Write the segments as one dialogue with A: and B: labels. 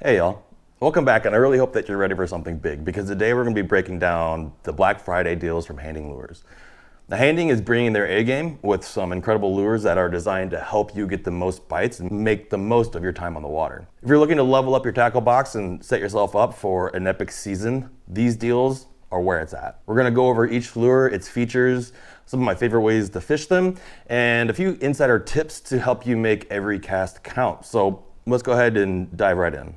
A: Hey y'all, welcome back, and I really hope that you're ready for something big, because today we're going to be breaking down the Black Friday deals from Handing Lures. Now, Handing is bringing their A game with some incredible lures that are designed to help you get the most bites and make the most of your time on the water. If you're looking to level up your tackle box and set yourself up for an epic season, these deals are where it's at. We're going to go over each lure, its features, some of my favorite ways to fish them, and a few insider tips to help you make every cast count. So let's go ahead and dive right in.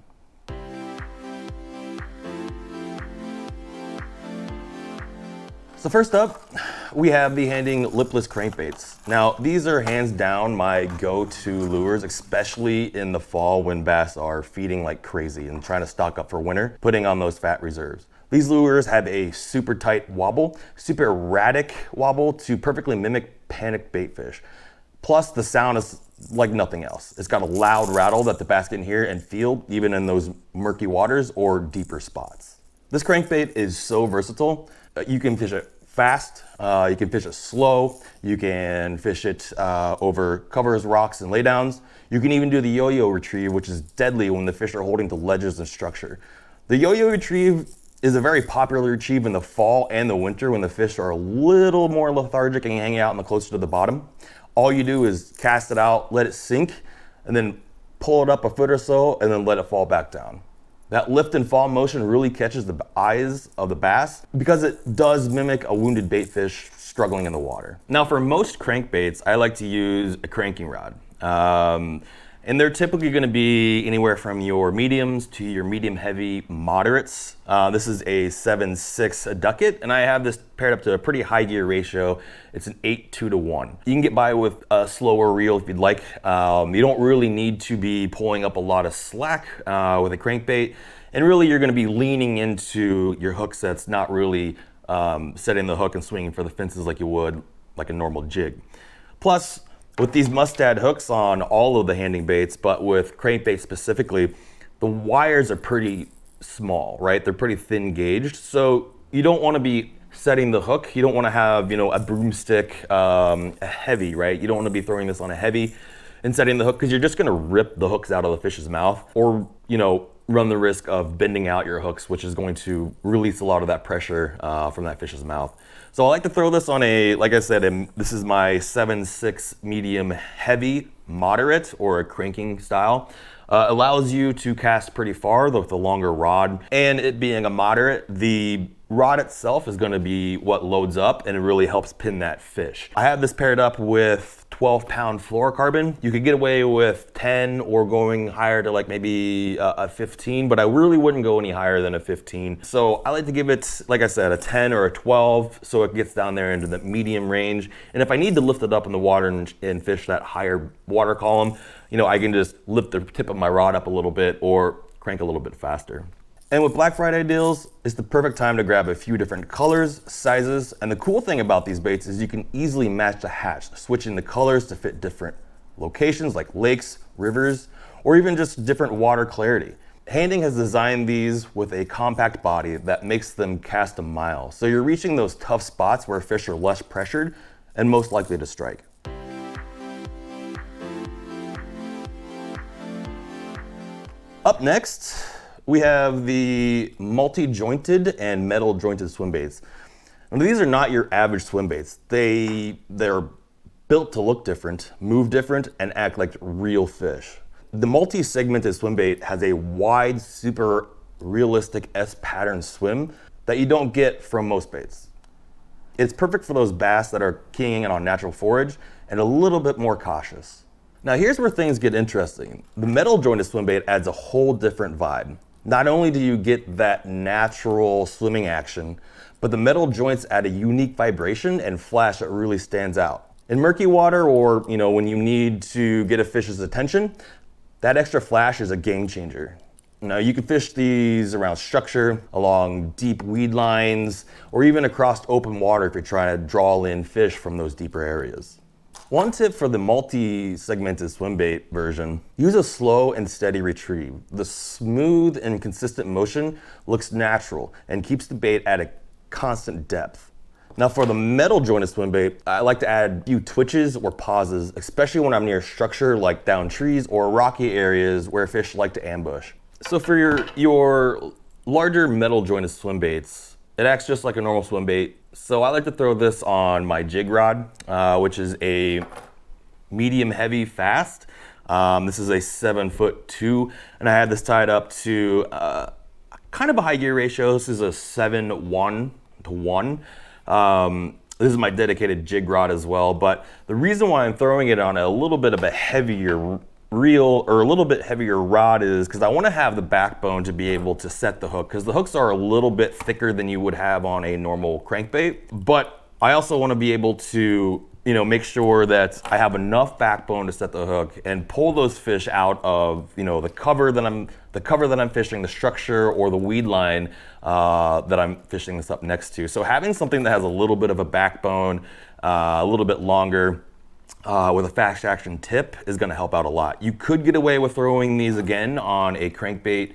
A: So first up, we have the Handing Lipless Crankbaits. Now, these are hands down my go-to lures, especially in the fall when bass are feeding like crazy and trying to stock up for winter, putting on those fat reserves. These lures have a super tight wobble, super erratic wobble to perfectly mimic panic bait fish. Plus, the sound is like nothing else. It's got a loud rattle that the bass can hear and feel even in those murky waters or deeper spots. This crankbait is so versatile. You can fish it fast, you can fish it slow, you can fish it over covers, rocks, and laydowns. You can even do the yo-yo retrieve, which is deadly when the fish are holding to ledges and structure. The yo-yo retrieve is a very popular retrieve in the fall and the winter when the fish are a little more lethargic and hanging out closer to the bottom. All you do is cast it out, let it sink, and then pull it up a foot or so, and then let it fall back down. That lift and fall motion really catches the eyes of the bass because it does mimic a wounded bait fish struggling in the water. Now, for most crankbaits, I like to use a cranking rod. And they're typically going to be anywhere from your mediums to your medium heavy moderates. This is a 7/6 ducket, and I have this paired up to a pretty high gear ratio. It's an 8:2:1. You can get by with a slower reel if you'd like. You don't really need to be pulling up a lot of slack with a crankbait, and really you're going to be leaning into your hook sets, not really setting the hook and swinging for the fences like you would like a normal jig. Plus, with these mustad hooks on all of the Handing baits, but with crankbait specifically, the wires are pretty small, right? They're pretty thin gauged. So you don't want to be setting the hook. You don't want to have, a broomstick, a heavy, right? You don't want to be throwing this on a heavy and setting the hook, because you're just going to rip the hooks out of the fish's mouth, or, run the risk of bending out your hooks, which is going to release a lot of that pressure from that fish's mouth. So I like to throw this on like I said, this is my 7/6 medium heavy moderate, or a cranking style. Allows you to cast pretty far with a longer rod, and it being a moderate, the rod itself is going to be what loads up and it really helps pin that fish. I have this paired up with 12-pound fluorocarbon. You could get away with 10 or going higher to like maybe a 15, but I really wouldn't go any higher than a 15. So I like to give it, like I said, a 10 or a 12, so it gets down there into the medium range. And if I need to lift it up in the water and fish that higher water column, I can just lift the tip of my rod up a little bit or crank a little bit faster. And with Black Friday deals, it's the perfect time to grab a few different colors, sizes, and the cool thing about these baits is you can easily match the hatch, switching the colors to fit different locations like lakes, rivers, or even just different water clarity. Handing has designed these with a compact body that makes them cast a mile, so you're reaching those tough spots where fish are less pressured and most likely to strike. Up next, we have the multi-jointed and metal jointed swim baits. Now, these are not your average swim baits. They're built to look different, move different, and act like real fish. The multi-segmented swim bait has a wide, super realistic S-pattern swim that you don't get from most baits. It's perfect for those bass that are keying in on natural forage and a little bit more cautious. Now, here's where things get interesting. The metal jointed swim bait adds a whole different vibe. Not only do you get that natural swimming action, but the metal joints add a unique vibration and flash that really stands out. In murky water, or when you need to get a fish's attention, that extra flash is a game changer. Now, you can fish these around structure, along deep weed lines, or even across open water if you're trying to draw in fish from those deeper areas. One tip for the multi-segmented swim bait version: use a slow and steady retrieve. The smooth and consistent motion looks natural and keeps the bait at a constant depth. Now, for the metal jointed swim bait, I like to add a few twitches or pauses, especially when I'm near structure like down trees or rocky areas where fish like to ambush. So for your larger metal jointed swim baits, it acts just like a normal swim bait. So I like to throw this on my jig rod, which is a medium heavy fast. This is a 7'2", and I had this tied up to kind of a high gear ratio. This is a 7:1 to 1. This is my dedicated jig rod as well, but the reason why I'm throwing it on a little bit of a heavier reel or a little bit heavier rod is because I want to have the backbone to be able to set the hook, because the hooks are a little bit thicker than you would have on a normal crankbait. But I also want to be able to, make sure that I have enough backbone to set the hook and pull those fish out of, the cover that I'm fishing, the structure, or the weed line that I'm fishing this up next to. So having something that has a little bit of a backbone, a little bit longer, with a fast action tip is going to help out a lot. You could get away with throwing these again on a crankbait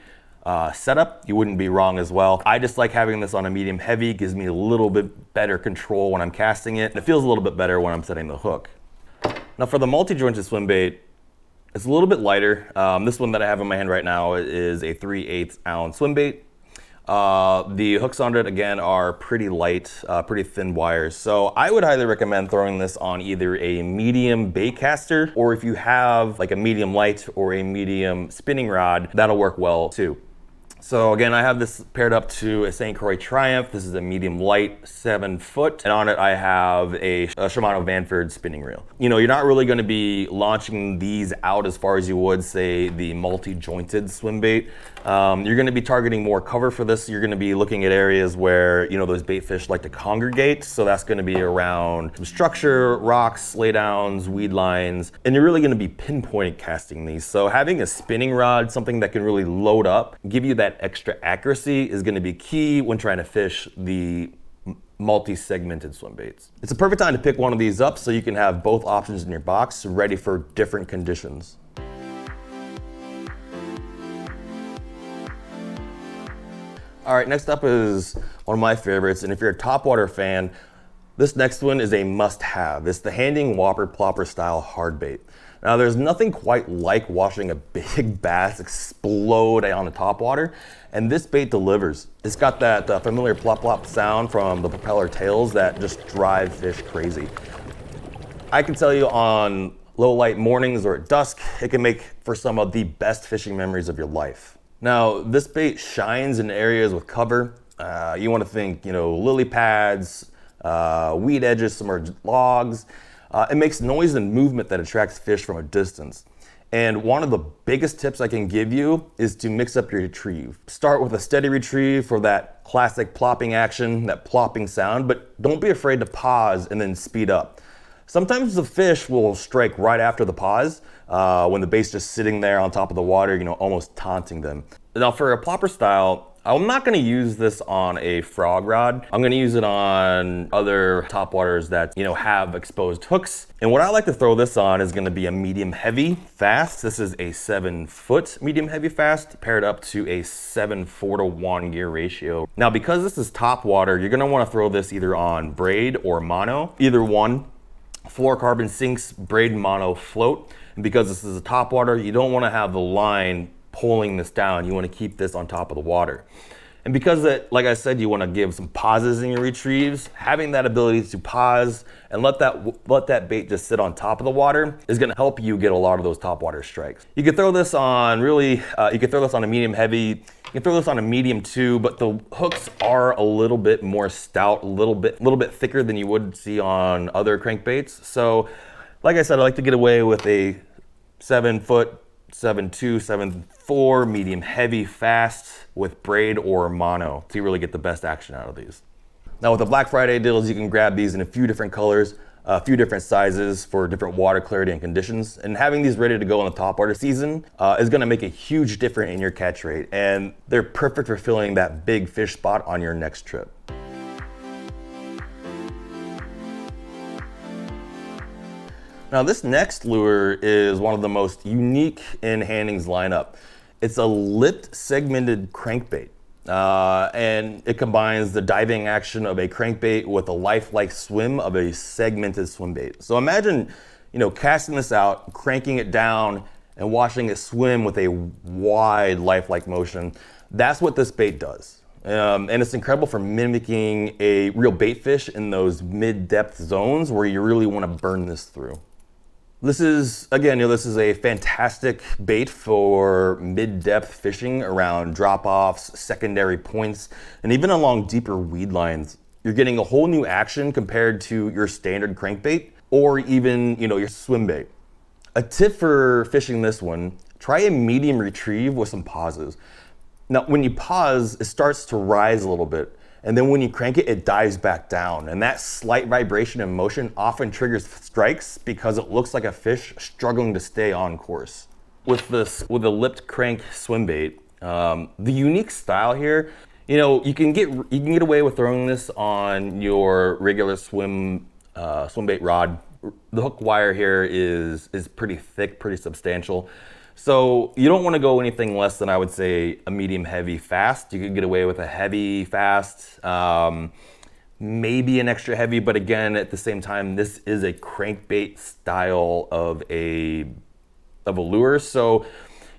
A: setup. You wouldn't be wrong as well. I just like having this on a medium heavy. Gives me a little bit better control when I'm casting it, and it feels a little bit better when I'm setting the hook. Now for the multi-jointed swim bait, it's a little bit lighter. This one that I have in my hand right now is a 3/8 ounce swim bait. The hooks on it again are pretty light, pretty thin wires. So I would highly recommend throwing this on either a medium bait caster, or if you have like a medium light or a medium spinning rod, that'll work well too. So again, I have this paired up to a St. Croix Triumph. This is a medium light 7 foot, and on it I have a Shimano Vanford spinning reel. You're not really going to be launching these out as far as you would say the multi-jointed swim bait. You're going to be targeting more cover for this. You're going to be looking at areas where those bait fish like to congregate. So that's going to be around some structure, rocks, laydowns, weed lines, and you're really going to be pinpoint casting these. So having a spinning rod, something that can really load up, give you that extra accuracy, is going to be key when trying to fish the multi-segmented swim baits. It's a perfect time to pick one of these up so you can have both options in your box ready for different conditions. All right, next up is one of my favorites, and if you're a topwater fan, this next one is a must-have. It's the Handing Whopper Plopper style hard bait. Now, there's nothing quite like watching a big bass explode on the topwater, and this bait delivers. It's got that familiar plop plop sound from the propeller tails that just drive fish crazy. I can tell you on low light mornings or at dusk, it can make for some of the best fishing memories of your life. Now, this bait shines in areas with cover. You want to think, lily pads, weed edges, submerged logs. It makes noise and movement that attracts fish from a distance. And one of the biggest tips I can give you is to mix up your retrieve. Start with a steady retrieve for that classic plopping action, that plopping sound, but don't be afraid to pause and then speed up. Sometimes the fish will strike right after the pause when the bait's just sitting there on top of the water, almost taunting them. Now for a plopper style, I'm not going to use this on a frog rod. I'm going to use it on other topwaters that, have exposed hooks. And what I like to throw this on is going to be a medium heavy fast. This is a 7 foot medium heavy fast paired up to a 7/4 to 1 gear ratio. Now, because this is topwater, you're going to want to throw this either on braid or mono, either one. Fluorocarbon sinks, braid, mono, float. And because this is a topwater, you don't want to have the line pulling this down. You want to keep this on top of the water. And because like I said, you want to give some pauses in your retrieves, having that ability to pause and let that bait just sit on top of the water is going to help you get a lot of those topwater strikes. You can throw this on you can throw this on a medium heavy, you can throw this on a medium too, but the hooks are a little bit more stout, a little bit thicker than you would see on other crankbaits. So like I said, I like to get away with a 7 foot, 7.2, 7.4 medium heavy fast with braid or mono to really get the best action out of these. Now with the Black Friday deals, you can grab these in a few different colors, a few different sizes for different water clarity and conditions. And having these ready to go in the topwater season is going to make a huge difference in your catch rate. And they're perfect for filling that big fish spot on your next trip. Now this next lure is one of the most unique in Handing's lineup. It's a lipped segmented crankbait. And it combines the diving action of a crankbait with a lifelike swim of a segmented swim bait. So imagine, casting this out, cranking it down, and watching it swim with a wide lifelike motion. That's what this bait does. And it's incredible for mimicking a real bait fish in those mid-depth zones where you really want to burn this through. This is, again, this is a fantastic bait for mid-depth fishing around drop-offs, secondary points, and even along deeper weed lines. You're getting a whole new action compared to your standard crankbait or even, your swim bait. A tip for fishing this one, try a medium retrieve with some pauses. Now, when you pause, it starts to rise a little bit. And then when you crank it, it dives back down. And that slight vibration and motion often triggers strikes because it looks like a fish struggling to stay on course. With the lipped crank swim bait, the unique style here, you can get away with throwing this on your regular swim bait rod. The hook wire here is pretty thick, pretty substantial. So you don't want to go anything less than, I would say, a medium heavy fast. You could get away with a heavy fast, maybe an extra heavy, but again, at the same time, this is a crankbait style of a lure. So,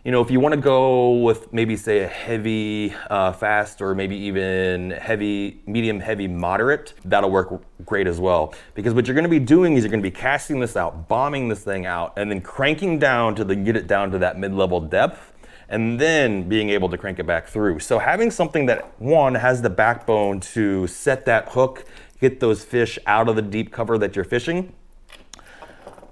A: if you want to go with maybe say a heavy fast or maybe even heavy, medium heavy moderate, that'll work great as well. Because what you're going to be doing is you're going to be casting this out, bombing this thing out, and then cranking down to get it down to that mid-level depth, and then being able to crank it back through. So having something that, one, has the backbone to set that hook, get those fish out of the deep cover that you're fishing,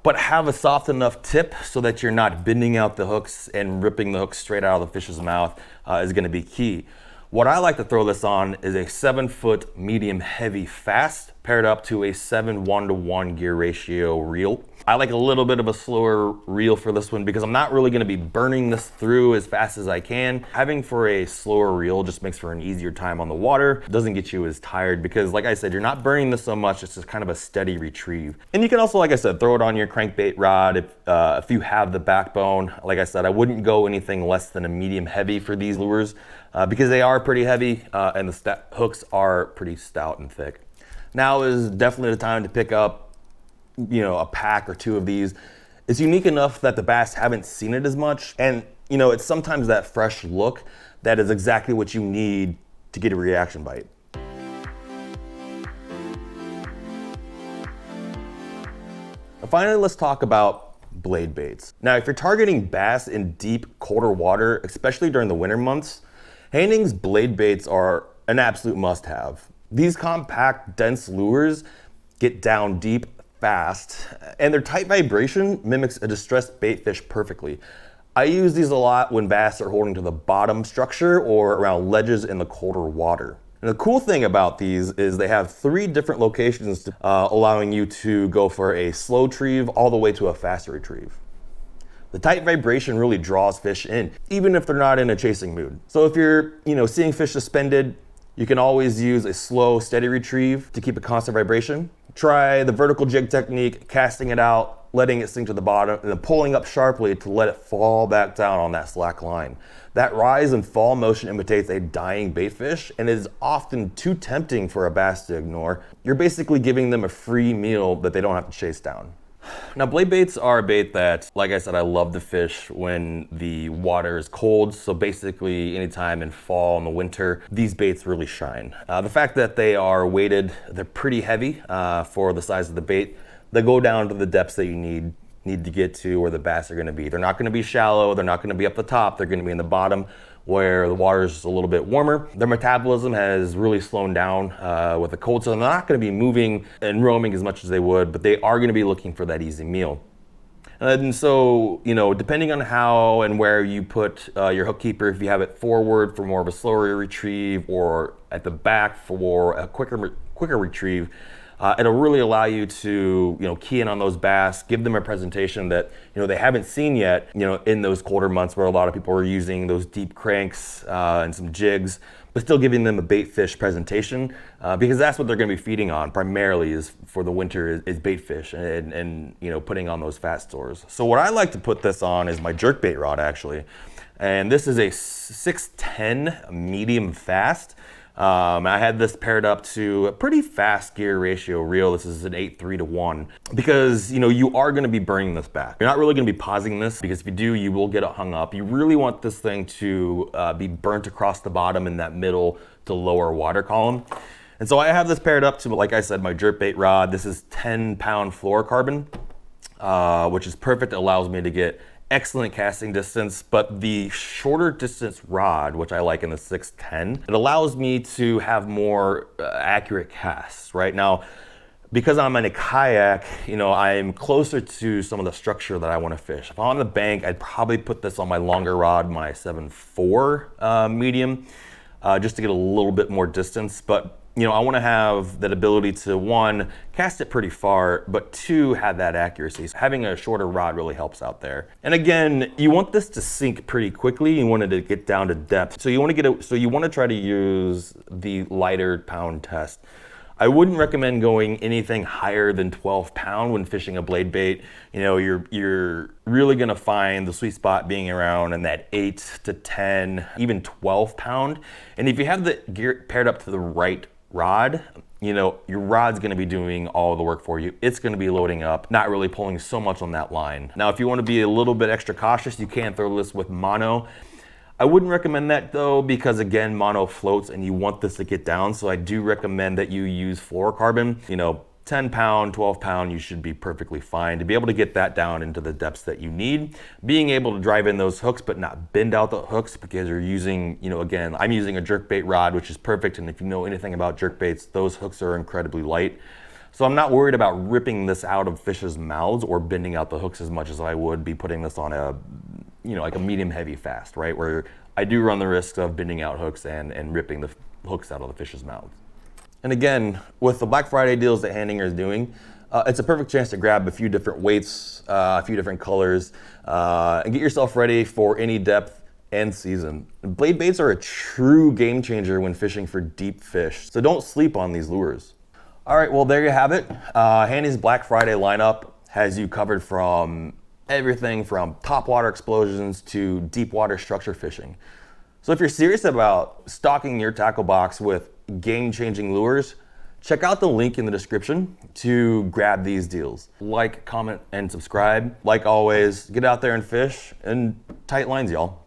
A: but have a soft enough tip so that you're not bending out the hooks and ripping the hooks straight out of the fish's mouth is going to be key. What I like to throw this on is a 7-foot medium heavy fast paired up to a 7 1-to-1 gear ratio reel. I like a little bit of a slower reel for this one because I'm not really going to be burning this through as fast as I can. Having for a slower reel just makes for an easier time on the water. It doesn't get you as tired because, like I said, you're not burning this so much. It's just kind of a steady retrieve. And you can also, like I said, throw it on your crankbait rod if you have the backbone. Like I said, I wouldn't go anything less than a medium heavy for these lures because they are pretty heavy and the hooks are pretty stout and thick. Now is definitely the time to pick up a pack or two of these. It's unique enough that the bass haven't seen it as much, and it's sometimes that fresh look that is exactly what you need to get a reaction bite. Finally, let's talk about blade baits. Now, if you're targeting bass in deep, colder water, especially during the winter months, Handing's blade baits are an absolute must-have. These compact, dense lures get down deep fast, and their tight vibration mimics a distressed bait fish perfectly. I use these a lot when bass are holding to the bottom structure or around ledges in the colder water. And the cool thing about these is they have 3 different locations, allowing you to go for a slow retrieve all the way to a faster retrieve. The tight vibration really draws fish in, even if they're not in a chasing mood. So if you're, seeing fish suspended, you can always use a slow, steady retrieve to keep a constant vibration. Try the vertical jig technique, casting it out, letting it sink to the bottom, and then pulling up sharply to let it fall back down on that slack line. That rise and fall motion imitates a dying bait fish and is often too tempting for a bass to ignore. You're basically giving them a free meal that they don't have to chase down. Now, blade baits are a bait that, like I said, I love to fish when the water is cold. So basically, anytime in fall and the winter, these baits really shine. The fact that they are weighted, they're pretty heavy for the size of the bait. They go down to the depths that you need to get to where the bass are going to be. They're not going to be shallow. They're not going to be up the top. They're going to be in the bottom where the water is a little bit warmer. Their metabolism has really slowed down with the cold, so they're not going to be moving and roaming as much as they would, but they are going to be looking for that easy meal. And so, depending on how and where you put your hook keeper, if you have it forward for more of a slower retrieve or at the back for a quicker retrieve, it'll really allow you to, key in on those bass, give them a presentation that, they haven't seen yet, in those colder months where a lot of people are using those deep cranks and some jigs, but still giving them a bait fish presentation because that's what they're going to be feeding on primarily is for the winter is bait fish and putting on those fat stores. So what I like to put this on is my jerkbait rod actually. And this is a 610 medium fast. I had this paired up to a pretty fast gear ratio reel. This is an 8:3 to 1 because you are going to be burning this back. You're not really going to be pausing this because if you do, you will get it hung up. You really want this thing to be burnt across the bottom in that middle to lower water column. And so I have this paired up to, like I said, my jerkbait rod. This is 10-pound fluorocarbon, which is perfect. It allows me to get excellent casting distance, but the shorter distance rod, which I like in the 610, it allows me to have more accurate casts. Right now, because I'm in a kayak, I'm closer to some of the structure that I want to fish. If I'm on the bank, I'd probably put this on my longer rod, my 7.4 medium, just to get a little bit more distance. But I want to have that ability to, one, cast it pretty far, but two, have that accuracy. So having a shorter rod really helps out there. And again, you want this to sink pretty quickly. You want it to get down to depth. So you want to try to use the lighter pound test. I wouldn't recommend going anything higher than 12 pound when fishing a blade bait. You're really gonna find the sweet spot being around in that 8 to 10, even 12 pound. And if you have the gear paired up to the right rod, your rod's gonna be doing all the work for you. It's gonna be loading up, not really pulling so much on that line. Now, if you wanna be a little bit extra cautious, you can throw this with mono. I wouldn't recommend that though, because again, mono floats and you want this to get down. So I do recommend that you use fluorocarbon. 10 pound, 12 pound, you should be perfectly fine to be able to get that down into the depths that you need. Being able to drive in those hooks, but not bend out the hooks because you're using, again, I'm using a jerkbait rod, which is perfect. And if you know anything about jerkbaits, those hooks are incredibly light. So I'm not worried about ripping this out of fish's mouths or bending out the hooks as much as I would be putting this on a, like a medium heavy fast, right? Where I do run the risk of bending out hooks and ripping the hooks out of the fish's mouths. And again, with the Black Friday deals that Handinger is doing, it's a perfect chance to grab a few different weights, a few different colors, and get yourself ready for any depth and season. Blade baits are a true game changer when fishing for deep fish, so don't sleep on these lures. All right, well, there you have it. Handy's Black Friday lineup has you covered from everything from topwater explosions to deep water structure fishing. So if you're serious about stocking your tackle box with game-changing lures, check out the link in the description to grab these deals. Like, comment, and subscribe. Like always, get out there and fish, and tight lines, y'all.